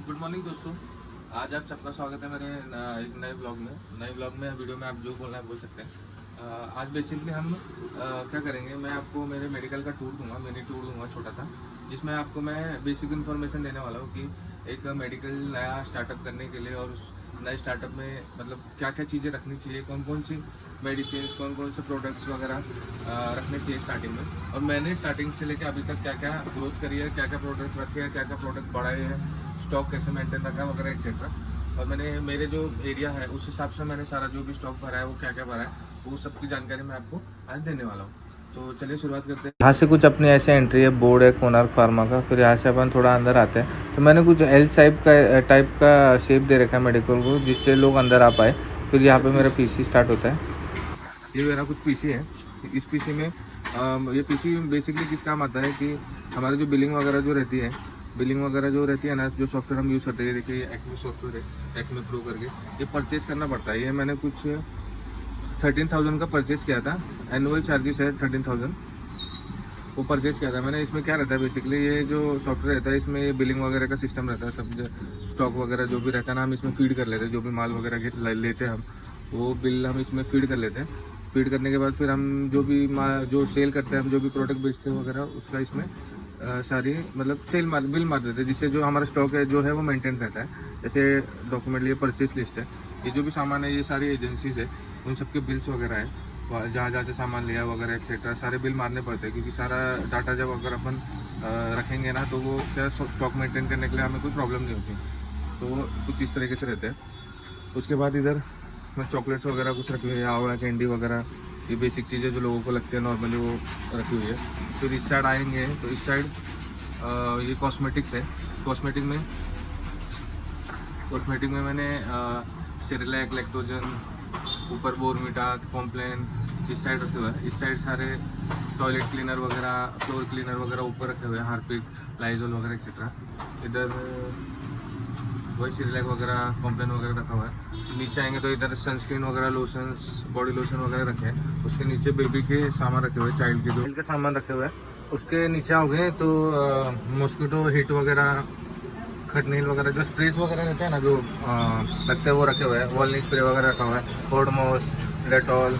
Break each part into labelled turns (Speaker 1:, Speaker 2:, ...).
Speaker 1: Good morning दोस्तों। आज आप सबका स्वागत है मेरे एक नए ब्लॉग में वीडियो में आप जो बोलना है बोल सकते हैं। आज बेसिकली हम क्या करेंगे, मैं आपको मेरे मेडिकल का मिनी टूर दूंगा छोटा सा, जिसमें आपको मैं बेसिक इन्फॉर्मेशन देने वाला हूँ कि एक मेडिकल नया स्टार्टअप करने के लिए और उस नए स्टार्टअप में मतलब क्या क्या चीज़ें रखनी चाहिए, कौन कौन सी मेडिसिन, कौन कौन से प्रोडक्ट्स वगैरह रखने चाहिए स्टार्टिंग में। और मैंने स्टार्टिंग से लेकर अभी तक क्या क्या ग्रोथ करी है, क्या क्या प्रोडक्ट रखे हैं, क्या क्या प्रोडक्ट बढ़ाए हैं, स्टॉक कैसे मेंटेन रखा है वगैरह एक्सेट्रा। और मैंने मेरे जो एरिया है उस हिसाब से मैंने सारा जो भी स्टॉक भरा है वो क्या क्या भरा है वो सबकी जानकारी मैं आपको आज देने वाला हूँ। तो चलिए शुरुआत करते हैं। यहाँ से कुछ अपनी ऐसे एंट्री है, बोर्ड है कोणार्क फार्मा का। फिर यहाँ से अपन थोड़ा अंदर आते हैं तो मैंने कुछ एल टाइप का शेप दे रखा है मेडिकल को, जिससे लोग अंदर आ पाए। फिर यहाँ पे मेरा पीसी स्टार्ट होता है। ये मेरा कुछ पीसी है। इस पीसी में ये पीसी बेसिकली किस काम आता है कि हमारे जो बिलिंग वगैरह जो रहती है ना, जो सॉफ्टवेयर हम यूज़ करते हैं, देखिए एक्मे सॉफ्टवेयर है, एक्मे प्रो करके, ये परचेज़ करना पड़ता है। ये मैंने कुछ 13,000 का परचेज़ किया था। एनुअल चार्जेस है 13,000, वो परचेज़ किया था मैंने। इसमें क्या रहता है बेसिकली, ये जो सॉफ्टवेयर रहता है इसमें ये बिलिंग वगैरह का सिस्टम रहता है। सब स्टॉक वगैरह जो भी रहता है ना, हम इसमें फीड कर लेते हैं। जो भी माल वगैरह लेते हैं हम, वो बिल हम इसमें फीड कर लेते हैं। फीड करने के बाद फिर हम जो सेल करते हैं, हम जो भी प्रोडक्ट बेचते हैं वगैरह, उसका इसमें सारी मतलब बिल मार देते हैं, जिससे जो हमारा स्टॉक है जो है वो मेंटेन रहता है। जैसे डॉक्यूमेंट, ये परचेस लिस्ट है, ये जो भी सामान है, ये सारी एजेंसीज है, उन सबके बिल्स वगैरह है, जहाँ जहाँ से सामान लिया वगैरह एक्सेट्रा, सारे बिल मारने पड़ते हैं। क्योंकि सारा डाटा जब अगर अपन रखेंगे ना, तो वो क्या स्टॉक मेंटेन करने के लिए हमें कोई प्रॉब्लम नहीं होती। तो कुछ इस तरीके से रहते हैं। उसके बाद इधर मैं चॉकलेट्स वगैरह कुछ रखी हुई है, आंवला कैंडी वगैरह, ये बेसिक चीज़ें जो लोगों को लगती है नॉर्मली, वो रखी हुई है। फिर इस साइड आएंगे तो इस साइड ये कॉस्मेटिक्स है। कॉस्मेटिक में मैंने सेरेलैक, लैक्टोजन, ऊपर बोर्नविटा, कॉम्प्लेन इस साइड रखे हुए हैं। इस साइड सारे टॉयलेट क्लीनर वगैरह, फ्लोर क्लीनर वगैरह ऊपर रखे हुए हैं, हार्पिक, लाइजोल वगैरह एक्सेट्रा। इधर वही सेरेलैक वगैरह, कॉम्प्लेन वगैरह रखा हुआ है। नीचे आएंगे तो इधर सनस्क्रीन वगैरह, लोशंस, बॉडी लोशन वगैरह रखे हैं। उसके नीचे बेबी के सामान रखे हुए हैं, चाइल्ड के सामान रखे हुए हैं। उसके नीचे आओगे तो मॉस्किटो हिट वगैरह, खटनील वगैरह, जो स्प्रेस वगैरह रहते हैं ना, जो लगते हैं वो रखे हुए हैं। वॉलनी स्प्रे वगैरह रखा हुआ है, ओडोमॉस, डेटॉल,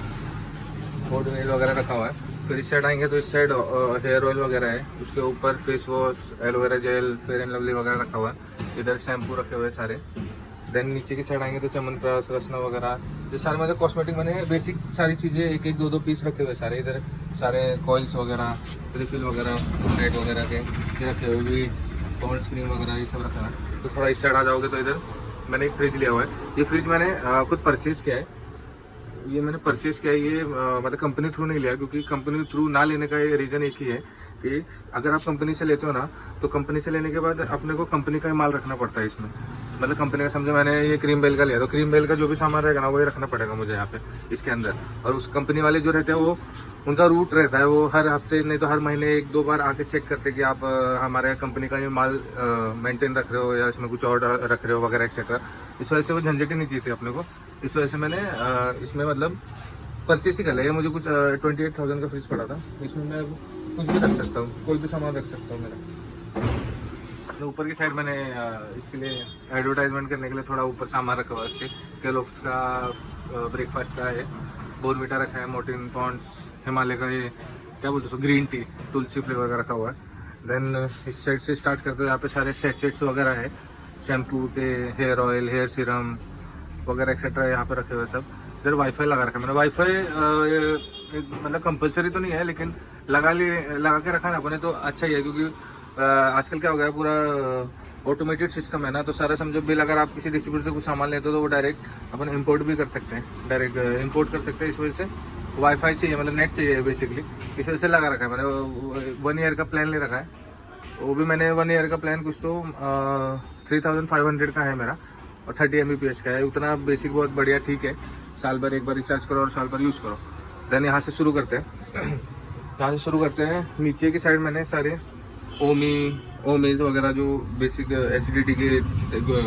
Speaker 1: ओडोनिल वगैरह रखा हुआ है। फिर इस साइड आएंगे तो इस साइड हेयर ऑयल वगैरह है। उसके ऊपर face wash, aloe vera gel, fair and lovely वगैरह रखा हुआ है। इधर शैम्पू रखे हुए हैं सारे। देन नीचे की साइड आएंगे तो च्यवनप्राश, रसना वगैरह, जो सारे मतलब कॉस्मेटिक मैंने बेसिक सारी चीज़ें एक एक दो पीस रखे हुए सारे। इधर सारे कॉइल्स वगैरह, रिफिल वगैरह, लाइट वगैरह के ये रखे हुए, वीट, कोल्ड स्क्रीन वगैरह, ये सब रखा है। तो थोड़ा इस साइड आ जाओगे तो इधर मैंने एक फ्रिज लिया हुआ है। ये फ्रिज मैंने खुद परचेज़ किया है। ये मतलब कंपनी थ्रू नहीं लिया, क्योंकि कंपनी थ्रू ना लेने का रीज़न एक ही है कि अगर आप कंपनी से लेते हो ना, तो कंपनी से लेने के बाद अपने को कंपनी का ही माल रखना पड़ता है इसमें। मतलब कंपनी का, समझो मैंने ये क्रीम बेल का लिया, तो क्रीम बेल का जो भी सामान रहेगा ना, वही रखना पड़ेगा मुझे यहाँ पे इसके अंदर। और उस कंपनी वाले जो रहते हैं वो, उनका रूट रहता है, वो हर हफ्ते नहीं तो हर महीने एक दो बार आके चेक करते कि आप हमारे कंपनी का ये माल मेंटेन रख रहे हो या इसमें कुछ और रख रहे हो वगैरह एक्सेट्रा। इस वजह से वो झंझट ही नहीं चाहिए थी अपने को। इस वजह से मैंने इसमें मतलब परचेस ही कर लिया। मुझे कुछ 28,000 का फ्रिज पड़ा था। इसमें मैं कुछ भी रख सकता हूँ, कोई भी सामान रख सकता हूँ मेरा। तो ऊपर की साइड मैंने इसके लिए एडवर्टाइजमेंट करने के लिए थोड़ा ऊपर सामान रखा हुआ है। इसके केलॉग्स का ब्रेकफास्ट का है, बोर्नविटा रखा है, मोर्टीन, पॉन्ड्स, हिमालय का ये क्या बोलते हैं ग्रीन टी, तुलसी फ्लेवर का रखा हुआ है। देन इस साइड से स्टार्ट करते हैं, यहाँ पे सारे सेट्स वगैरह है, शैम्पू के, हेयर ऑयल, हेयर सीरम वगैरह एक्सेट्रा यहाँ पे रखे हुए सब। इधर वाईफाई लगा रखा है मैंने। वाईफाई मतलब कंपलसरी तो नहीं है, लेकिन लगा के रखा ना अपने तो अच्छा ही है। क्योंकि आजकल क्या हो गया है, पूरा ऑटोमेटेड सिस्टम है ना, तो सारा समझो बिल अगर आप किसी डिस्ट्रीब्यूटर से कुछ सामान लेते हो तो वो डायरेक्ट अपन इंपोर्ट भी कर सकते हैं, डायरेक्ट इंपोर्ट कर सकते हैं। इस वजह से वाईफाई चाहिए, मतलब नेट चाहिए बेसिकली, इस वजह से लगा रखा है मैंने। 1 ईयर का प्लान ले रखा है, वो भी मैंने 1 ईयर का प्लान कुछ तो 3,500 का है मेरा, और 30 Mbps का है। उतना बेसिक बहुत बढ़िया, ठीक है। साल भर एक बार रिचार्ज करो और साल भर यूज़ करो। देन यहाँ से शुरू करते हैं। नीचे की साइड मैंने सारे ओमेज वगैरह, जो बेसिक एसिडिटी के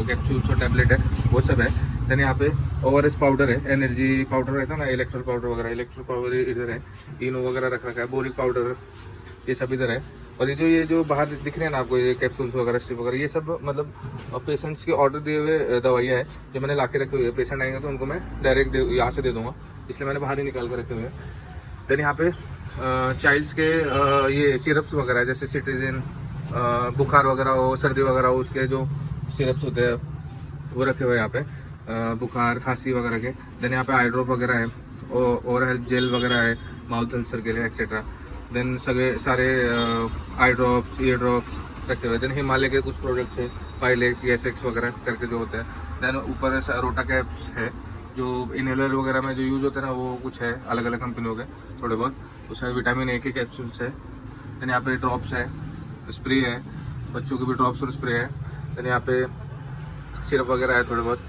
Speaker 1: कैप्सूल्स और टैबलेट है, वो सब है। देन यहाँ पे ORS पाउडर है, एनर्जी पाउडर रहता है ना, इलेक्ट्रोल पाउडर वगैरह, इलेक्ट्रोल पाउडर इधर है। इनो वगैरह रख रखा है, बोरिक पाउडर, ये सब इधर है। और ये जो बाहर दिख रहे हैं ना आपको, ये कैप्सूल्स वगैरह स्ट्रिप वगैरह, ये सब मतलब पेशेंट्स के ऑर्डर दिए हुए दवाइयाँ है जो मैंने ला के रखे हुए हैं। पेशेंट आएंगे तो उनको मैं डायरेक्ट यहाँ से दे दूँगा, इसलिए मैंने बाहर ही निकाल कर रखे हुए हैं। देन यहाँ पे चाइल्ड्स के ये सिरप्स वगैरह है, जैसे सिट्रीजिन, बुखार वगैरह हो, सर्दी वगैरह हो, उसके जो सिरप्स होते हैं वो रखे हुए हैं यहाँ पे, बुखार खांसी वगैरह के। देन यहाँ पे आई ड्रॉप वगैरह है, और हेल्थ जेल वगैरह है माउथ अल्सर के लिए एक्सेट्रा। देन सारे आई ड्रॉप्स, ईयर ड्रॉप्स रखे हुए हैं। देन हिमालय के कुछ प्रोडक्ट्स है, पाइलेक्स, ESX वगैरह करके जो होते हैं। देन ऊपर रोटा कैप्स है जो इनहेलर वगैरह में जो यूज़ होते हैं ना, वो कुछ है अलग अलग कंपनियों के थोड़े बहुत। उसमें विटामिन A के कैप्सूल्स है। देन यहाँ पे ड्रॉप्स है, स्प्रे है, बच्चों के भी ड्रॉप्स और स्प्रे है। देन यहाँ पे सिरप वगैरह है थोड़े बहुत।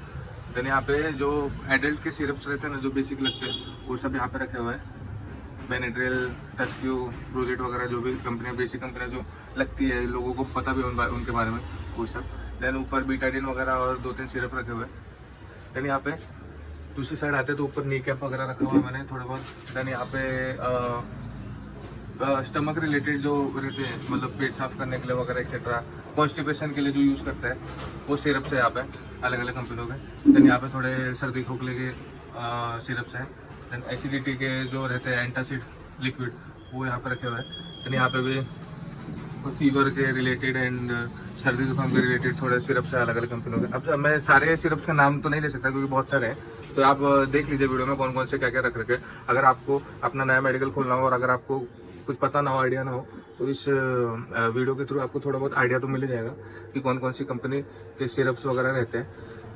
Speaker 1: देन यहाँ पे जो एडल्ट के सिरप्स रहते हैं ना, जो बेसिक लगते हैं, वो सब यहाँ पे रखे हुए हैं। बेनेड्रिल, टस्क्यू, प्रोजेक्ट वगैरह जो भी कंपनियाँ, बेसिक कंपनियाँ जो लगती है, लोगों को पता भी उनके बारे में वो सब। देन ऊपर बीटाडिन वगैरह और 2-3 सिरप रखे हुए। देन यहाँ पे दूसरी साइड आते तो ऊपर नी कैप वगैरह रखा हुआ है मैंने थोड़े बहुत। देन यहाँ पे स्टमक रिलेटेड जो रहते हैं, मतलब पेट साफ करने के लिए वगैरह एक्सेट्रा, कॉन्स्टिपेशन के लिए जो यूज़ करता है वो सिरप्स है यहाँ पे अलग अलग कंपनियों के। देन यहाँ पे थोड़े सर्दी खोखले के सिरप्स हैं। देन एसिडिटी के जो रहते हैं एंटासिड लिक्विड, वो यहाँ पे रखे हुए हैं। देन यहाँ पे भी फीवर के रिलेटेड एंड सर्दी जुकाम के रिलेटेड थोड़े सिरप्स है अलग अलग कंपनियों के। अब मैं सारे सिरप्स का नाम तो नहीं ले सकता क्योंकि बहुत सारे हैं, तो आप देख लीजिए वीडियो में कौन कौन से क्या क्या रख रखे। अगर आपको अपना नया मेडिकल खोलना हो और अगर आपको कुछ पता ना हो, आइडिया ना हो, तो इस वीडियो के थ्रू आपको थोड़ा बहुत आइडिया तो मिल ही जाएगा कि कौन कौन सी कंपनी के सिरप्स वगैरह रहते हैं।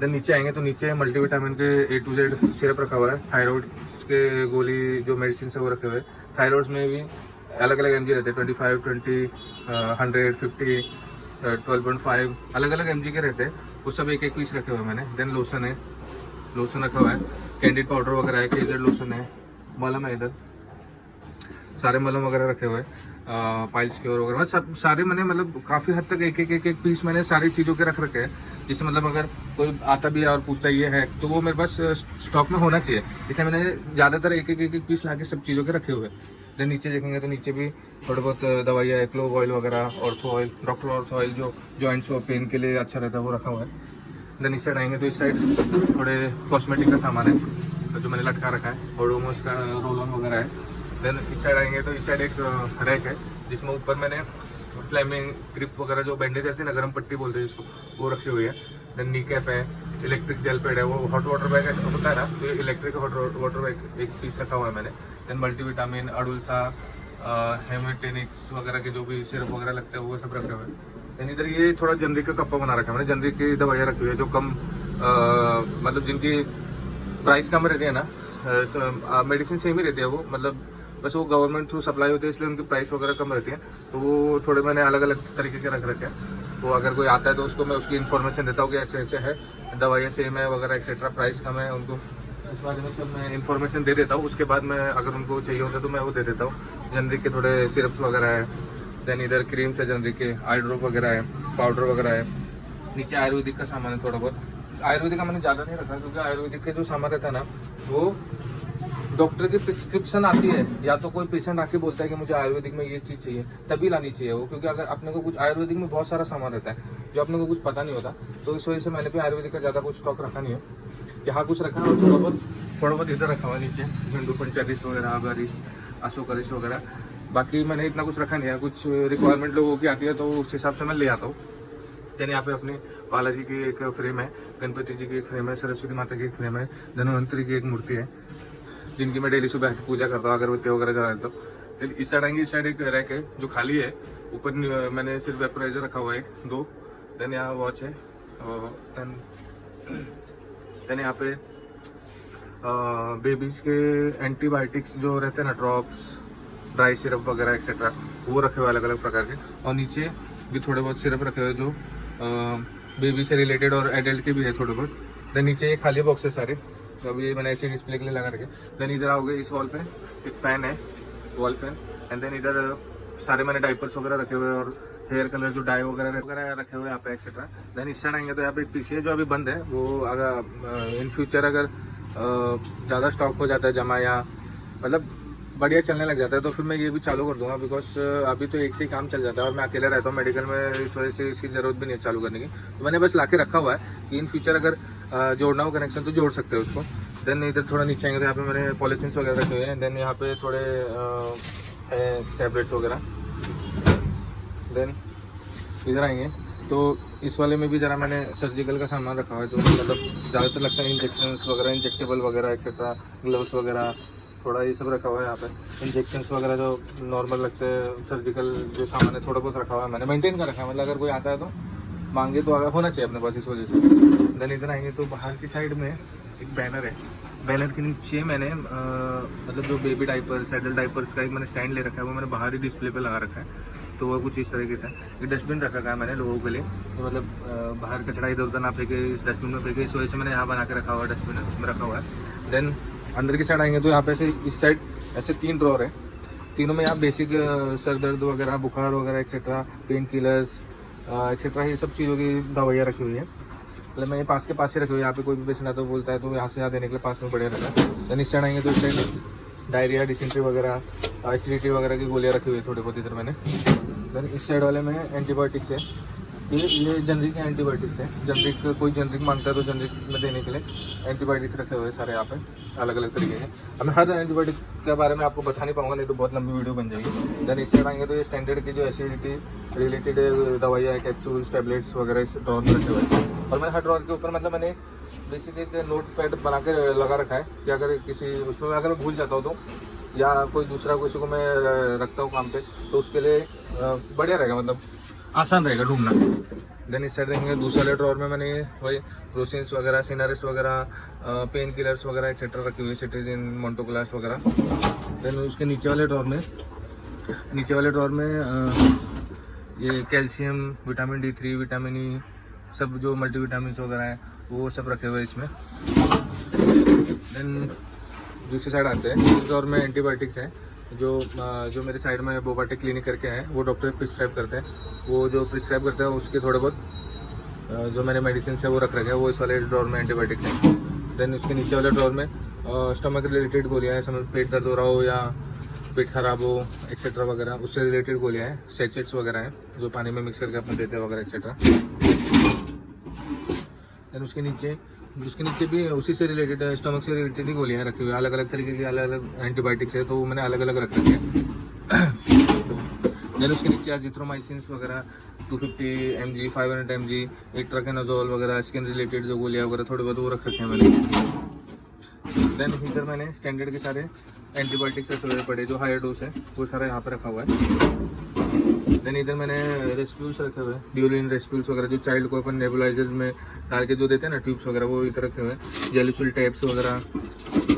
Speaker 1: देन नीचे आएंगे तो नीचे मल्टीविटामिन के A to Z सिरप रखा हुआ है। थायराइड के गोली जो मेडिसिन है वो रखे हुए हैं। थायराइड्स में भी अलग अलग MG रहते हैं, 25, 20, 100, 50, 12.5 अलग अलग MG के रहते हैं। वो सब एक एक पीस रखे हुए हैं मैंने। देन लोशन है, लोशन रखा हुआ है। कैंडिड पाउडर वगैरह है, KZ लोशन है, मलम है, इधर सारे मलम वगैरह रखे हुए हैं। पाइल्स क्योर वगैरह सब सारे मैंने मतलब काफ़ी हद तक एक पीस मैंने सारी चीज़ों के रख रखे हैं। जिससे मतलब अगर कोई आता भी है और पूछता ये है तो वो मेरे पास स्टॉक में होना चाहिए, इसलिए मैंने ज़्यादातर एक पीस ला के सब चीज़ों के रखे हुए। देन नीचे देखेंगे तो नीचे भी थोड़े बहुत दवाइयाँ है, क्लोव ऑयल वगैरह, ortho oil, doctor ortho oil जो जॉइंट्स और पेन के लिए अच्छा रहता है वो रखा हुआ है। देन इस साइड आएंगे तो इस साइड थोड़े कॉस्मेटिक का सामान है जो मैंने लटका रखा है, ओडोमोस का रोल ऑन वगैरह है। देन इस साइड आएंगे तो इस साइड एक रैक है जिसमें ऊपर मैंने फ्लेमिंग ग्रिप वगैरह जो बैंडेज रहती है ना, गर्म पट्टी बोलते हैं जिसको, वो रखी हुई है। देन नी कैप है, इलेक्ट्रिक जेल पैड है, वो हॉट वाटर बैग होता है ना, तो इलेक्ट्रिक हॉट वाटर बैग एक पीस रखा हुआ है मैंने। देन मल्टीविटामिन, अडुल्सा, हेमेटेनिक्स वगैरह के जो भी सिरप वगैरह लगते हैं वो सब रखे हुए हैं। देन इधर ये थोड़ा जनरिक का कप्पा बना रखा है मैंने, जनरिक की दवाइयाँ रखी हुई है जो कम मतलब जिनकी प्राइस कम रहती है ना, मेडिसिन सेम ही रहती है वो, मतलब बस वो गवर्नमेंट थ्रू सप्लाई होती है इसलिए उनकी प्राइस वगैरह कम रहती है, तो वो थोड़े मैंने अलग अलग तरीके के रख रखे हैं। तो अगर कोई आता है तो उसको मैं उसकी इन्फॉर्मेशन देता हूँ कि ऐसे ऐसे है, दवाइयाँ सेम है वगैरह एक्सेट्रा, प्राइस कम है, उनको उस बारे में सब मैं इन्फॉर्मेशन दे देता हूँ। उसके बाद मैं अगर उनको चाहिए होता है तो मैं वो दे देता हूँ। जनरिक के थोड़े सिरप्स वगैरह है। देन इधर क्रीम्स है जनरिक के, आई ड्रॉप वगैरह है, पाउडर वगैरह है। नीचे आयुर्वेदिक का सामान है थोड़ा बहुत। आयुर्वेदिक का मैंने ज़्यादा नहीं रखा क्योंकि आयुर्वेदिक के जो सामान रहता है ना, वो डॉक्टर की प्रिस्क्रिप्शन आती है, या तो कोई पेशेंट आके बोलता है कि मुझे आयुर्वेदिक में ये चीज़ चाहिए, तभी लानी चाहिए वो, क्योंकि अगर अपने को कुछ आयुर्वेदिक में बहुत सारा सामान रहता है जो अपने को कुछ पता नहीं होता, तो इस वजह से मैंने भी आयुर्वेदिक का ज़्यादा कुछ स्टॉक रखा नहीं है। यहाँ कुछ रखा है और थोड़ा बहुत इधर रखा हुआ है नीचे, झंडू पंचायत वगैरह, अगरिस्ट, अशोक अरिस्ट वगैरह। बाकी मैंने इतना कुछ रखा नहीं है, कुछ रिक्वायरमेंट लोगों की आती है तो उस हिसाब से मैं ले आता हूँ। देन यहाँ पे अपनी बालाजी की एक फ्रेम है, गणपति जी की एक फ्रेम है, सरस्वती माता की एक फ्रेम है, धन्वंतरी की एक मूर्ति है जिनकी मैं डेली सुबह पूजा करता हूँ, अगरबत्ती वगैरह जला देता हूँ। इस साइड आएंगे, इस साइड एक रैक है जो खाली है, ऊपर मैंने सिर्फ वेपराइजर रखा हुआ है 2। देन यहाँ वॉच है, देन यहाँ पे बेबीज के एंटीबायोटिक्स जो रहते हैं ना, ड्रॉप्स, ड्राई सिरप वगैरह एक्सेट्रा, वो रखे हुए अलग अलग प्रकार के। और नीचे भी थोड़े बहुत सिरप रखे हुए जो बेबी से रिलेटेड और एडल्ट के भी है थोड़े बहुत। देन नीचे ये खाली बॉक्स है सारे, तो अभी ये मैंने ऐसे डिस्प्ले के लिए लगा रखे। देन इधर आओगे, इस वॉल पे एक फैन है, वॉल फैन। एंड देन इधर सारे मैंने डाइपर्स वगैरह रखे हुए और हेयर कलर जो डाई वगैरह रखे हुए यहाँ पे एक्सेट्रा। देन इस साइड आएंगे तो यहाँ पे एक पीसी है जो अभी बंद है, वो अगर इन फ्यूचर अगर ज़्यादा स्टॉक हो जाता है जमा, या मतलब बढ़िया चलने लग जाता है तो फिर मैं ये भी चालू कर दूंगा, बिकॉज अभी तो एक से ही काम चल जाता है और मैं अकेला रहता हूँ मेडिकल में, इस वजह से इसकी ज़रूरत भी नहीं है चालू करने की। तो मैंने बस लाके रखा हुआ है कि इन फ्यूचर अगर जोड़ना हो कनेक्शन तो जोड़ सकते हो उसको। देन इधर थोड़ा नीचे आएंगे तो यहाँ पे मैंने पॉलीथीन्स वगैरह रखे हुए हैं। देन यहाँ पे थोड़े है टैबलेट्स वगैरह। देन इधर आएंगे तो इस वाले में भी ज़रा मैंने सर्जिकल का सामान रखा हुआ है, तो मतलब ज़्यादातर लगता है इंजेक्शन वगैरह, इंजेक्टेबल वगैरह एक्सेट्रा, ग्लव्स वगैरह, थोड़ा ये सब रखा हुआ है। यहाँ पे इंजेक्शंस वगैरह जो नॉर्मल लगते हैं, सर्जिकल जो सामान है थोड़ा बहुत रखा हुआ है, मैंने मेंटेन कर रखा है, मतलब अगर कोई आता है तो मांगे तो अगर होना चाहिए अपने पास, इस वजह से। देन इधर आएंगे तो बाहर की साइड में एक बैनर है, बैनर के नीचे मैंने मतलब जो बेबी डाइपर्स, एडल्ट डाइपर्स का एक मैंने स्टैंड ले रखा है, वो मैंने बाहर ही डिस्प्ले पे लगा रखा है। तो वो कुछ इस तरीके से एक डस्टबिन रखा है मैंने लोगों के लिए, तो मतलब बाहर कचरा इधर उधर ना फेंके, इस डस्टबिन में फेंके, इस वजह से मैंने यहाँ बना के रखा हुआ है, डस्टबिन उसमें रखा हुआ है। देन अंदर की साइड आएंगे तो यहाँ पे ऐसे इस साइड ऐसे 3 ड्रॉर है, तीनों में आप बेसिक सर दर्द वगैरह, बुखार वगैरह एक्सेट्रा, पेन किलर्स एक्सेट्रा, ये सब चीज़ों की दवाइयाँ रखी हुई है। मतलब मैं ये पास के पास ही रखी हुई है, यहाँ पे कोई भी पेशेंट आता है बोलता है तो यहाँ से यहाँ देने के लिए पास में बढ़िया रहता है। देन इस साइड आएंगे तो इस साइड डायरिया, डिसेंट्री वगैरह, एसिडिटी वगैरह की गोलियाँ रखी हुई है थोड़ी बहुत इधर मैंने। देन इस साइड वाले में एंटीबायोटिक्स है, ये जनरिक एंटीबायोटिक्स है, जनरिक कोई जनरिक मांगता है तो जनरिक में देने के लिए एंटीबायोटिक्स रखे हुए हैं सारे यहाँ पे अलग अलग तरीके के। अब मैं हर एंटीबायोटिक के बारे में आपको बता नहीं पाऊंगा, नहीं तो बहुत लंबी वीडियो बन जाएगी। देन इस साइड आएंगे तो ये स्टैंडर्ड की जो एसिडिटी रिलेटेड दवाइयाँ है, कैप्सूल्स, टैबलेट्स वगैरह इस ड्रॉर में रखे हुए हैं। और मैंने हर ड्रॉर के ऊपर मतलब मैंने बेसिकली एक नोट पैड बना के लगा रखा है कि अगर किसी उसमें अगर मैं भूल जाता हूँ तो, या कोई दूसरा किसी को मैं रखता हूँ काम पे, तो उसके लिए बढ़िया रहेगा, मतलब आसान रहेगा ढूंढना। देन इस साइड देखेंगे दूसरे वाले ड्रॉर में मैंने वही रोसिन्स वगैरह, सिनारिस्ट वगैरह, पेन किलर्स वगैरह एक्सेट्रा रखी हुई है, सिट्रीजिन, मोंटोक्लास्ट वगैरह। देन उसके नीचे वाले ड्रॉर में ये calcium, vitamin D3, vitamin E, सब जो मल्टीविटामिन वगैरह है वो सब रखे हुए हैं इसमें। देन दूसरी साइड आते हैं, इस ड्रॉर में एंटीबायोटिक्स है, जो मेरे साइड में बोबाटेक क्लिनिक करके हैं, वो डॉक्टर प्रिस्क्राइब करते हैं, वो जो प्रिस्क्राइब करते हैं उसके थोड़े बहुत जो मैंने मेडिसिन है वो रख रखे हैं, वो इस वाले ड्रॉर में एंटीबायोटिक्स हैं। देन उसके नीचे वाले ड्रॉर में स्टमक रिलेटेड गोलियाँ हैं, समझ पेट दर्द हो रहा हो या पेट खराब हो एक्सेट्रा वगैरह, उससे रिलेटेड गोलियाँ हैं, सेचेट्स वगैरह हैं जो पानी में मिक्स करके अपने देते हैं वगैरह एक्सेट्रा। देन उसके नीचे भी उसी से रिलेटेड, स्टमक से रिलेटेड ही गोलियाँ रखी हुई है, अलग अलग तरीके की अलग अलग एंटीबायोटिक्स है, तो वो मैंने अलग अलग रख रखे हैं। देन उसके नीचे एजिथ्रोमाइसिन वगैरह 250 mg, 500 mg, इट्राकेनाजोल वगैरह, स्किन रिलेटेड जो गोलियाँ वगैरह थोड़े बहुत वो रख रखे हैं मैंने। देन इधर मैंने स्टैंडर्ड के सारे एंटीबायोटिक्स रखे हुए पड़े, जो हायर डोज है वो सारा यहाँ पे रखा हुआ है। देन इधर मैंने रेस्प्यूल्स रखे हुए हैं, ड्यूरिन रेस्प्यूल्स वगैरह, जो चाइल्ड को अपन नेबुलाइजर्स में डाल के जो देते हैं ना ट्यूब्स वगैरह, वो इधर रखे हुए हैं। जेलुसिल टैब्स वगैरह,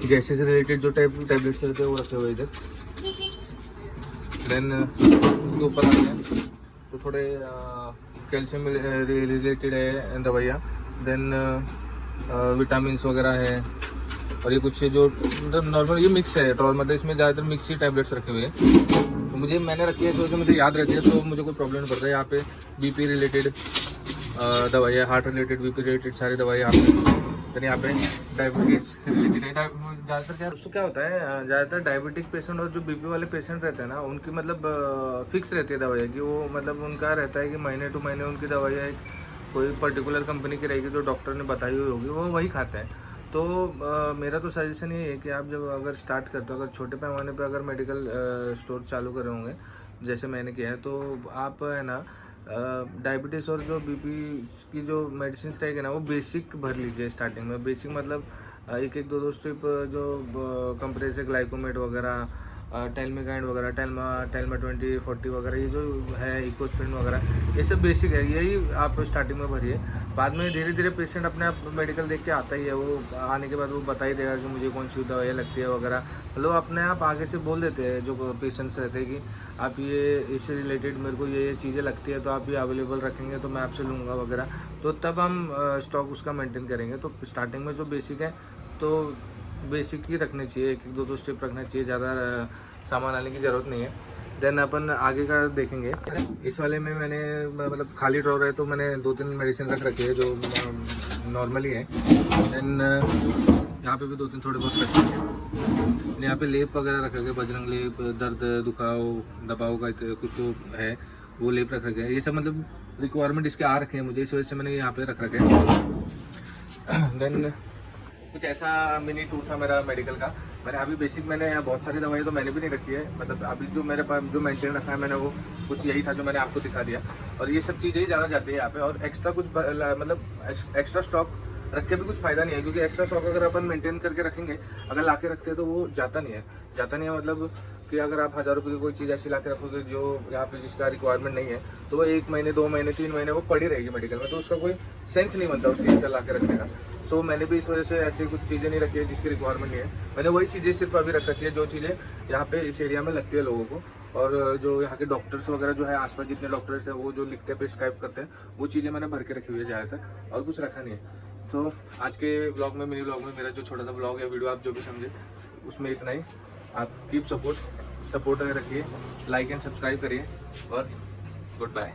Speaker 1: गैसेस से रिलेटेड जो टैबलेट्स रहते हैं वो रखे हुए इधर। देन उसके ऊपर आते हैं तो थोड़े कैल्शियम रिलेटेड है दवाइयाँ, देन विटामिन वगैरह है, और ये कुछ जो मतलब नॉर्मल ये मिक्स है ड्रॉर, मतलब इसमें ज़्यादातर मिक्स ही टैबलेट्स रखे हुए हैं, तो मैंने रखी है तो मुझे याद रहती है, तो मुझे कोई प्रॉब्लम नहीं पड़ता है। यहाँ पे बीपी रिलेटेड दवाइयाँ, हार्ट रिलेटेड, बीपी रिलेटेड सारी दवाइयाँ यहाँ पे। तो यहाँ पे डायबिटीज रिलेटेड है, ज़्यादातर क्या होता है, ज़्यादातर डायबिटिक पेशेंट और जो बीपी वाले पेशेंट रहते हैं ना, उनकी मतलब फिक्स रहती है दवाइयाँ की, वो मतलब उनका रहता है कि महीने टू महीने उनकी दवाइयाँ एक कोई पर्टिकुलर कंपनी की रहेगी जो डॉक्टर ने बताई हुई होगी, वो वही खाते हैं। तो मेरा तो सजेशन ये है कि आप जब अगर स्टार्ट करते हो, अगर छोटे पैमाने पे अगर मेडिकल स्टोर चालू करे होंगे जैसे मैंने किया है, तो आप है ना डायबिटीज़ और जो बीपी की जो मेडिसिन रहेगी ना, वो बेसिक भर लीजिए स्टार्टिंग में। बेसिक मतलब एक एक दो स्ट्रिप जो कंप्रेस है, ग्लाइकोमेट वगैरह, टेलमेगाइड वगैरह, टेलमा 2040 वगैरह, ये जो है इकोस्प्रिन वगैरह, ये सब बेसिक है, यही आप स्टार्टिंग में भरिए। बाद में धीरे धीरे पेशेंट अपने आप मेडिकल देख के आता ही है, वो आने के बाद वो बता ही देगा कि मुझे कौन सी दवाइयाँ लगती है वगैरह, मतलब अपने आप आगे से बोल देते हैं जो पेशेंट्स रहते हैं कि आप ये इससे रिलेटेड मेरे को ये चीज़ें लगती है, तो आप ये अवेलेबल रखेंगे तो मैं आपसे लूँगा वगैरह, तो तब हम स्टॉक उसका मेंटेन करेंगे। तो स्टार्टिंग में जो बेसिक है तो बेसिक ही रखने चाहिए, एक एक दो स्टेप रखना चाहिए, ज़्यादा सामान आने की ज़रूरत नहीं है। देन अपन आगे का देखेंगे। इस वाले में मैंने मतलब खाली ड्रॉर है तो मैंने 2-3 मेडिसिन रख रखी है जो नॉर्मली है। देन यहाँ पे भी 2-3 थोड़े बहुत रखे हैं। यहाँ पे लेप वगैरह रखा गया, बजरंग लेप, दर्द दुखाव दबाव का कुछ तो है वो लेप रखा गया है। ये सब मतलब रिक्वायरमेंट इसके आ रखे हैं मुझे, इस वजह से मैंने यहाँ पे रख रखे हैं। देन कुछ ऐसा मिनी टूर था मेरा मेडिकल का। मैंने अभी बेसिक मैंने यहाँ बहुत सारी दवाई तो मैंने भी नहीं रखी है, मतलब अभी जो मेरे पास जो मेंटेन रखा है मैंने वो कुछ यही था जो मैंने आपको दिखा दिया। और ये सब चीज़ें ही ज़्यादा जाती है यहाँ पे, और एक्स्ट्रा कुछ मतलब एक्स्ट्रा स्टॉक रख के भी कुछ फायदा नहीं है, क्योंकि एक्स्ट्रा स्टॉक अगर अपन मेंटेन करके रखेंगे, अगर ला के रखते हैं तो वो जाता नहीं है मतलब कि अगर आप 1000 रुपये की कोई चीज़ ऐसी ला के रखोगे जो यहाँ पे जिसका रिक्वायरमेंट नहीं है, तो वो 1 महीने 2 महीने 3 महीने वो पड़ी रहेगी मेडिकल में, तो उसका कोई सेंस नहीं बनता उस चीज़ का ला के रखने का। सो मैंने भी इस वजह से ऐसी कुछ चीज़ें नहीं रखी है जिसकी रिक्वायरमेंट नहीं है। मैंने वही चीज़ें सिर्फ अभी रख रखी है जो चीज़ें यहाँ पे इस एरिया में लगती है लोगों को, और जो यहाँ के डॉक्टर्स वगैरह जो है आसपास जितने डॉक्टर्स हैं वो जो लिखते हैं प्रिस्क्राइब करते हैं वो चीज़ें मैंने भर के रखी हुई है ज़्यादातर, और कुछ रखा नहीं है। तो आज के ब्लॉग में, मिनी ब्लॉग में, मेरा जो छोटा सा ब्लॉग है, वीडियो आप जो भी समझे उसमें इतना ही। आप कीप सपोर्ट रखिए, लाइक एंड सब्सक्राइब करिए, और गुड बाय।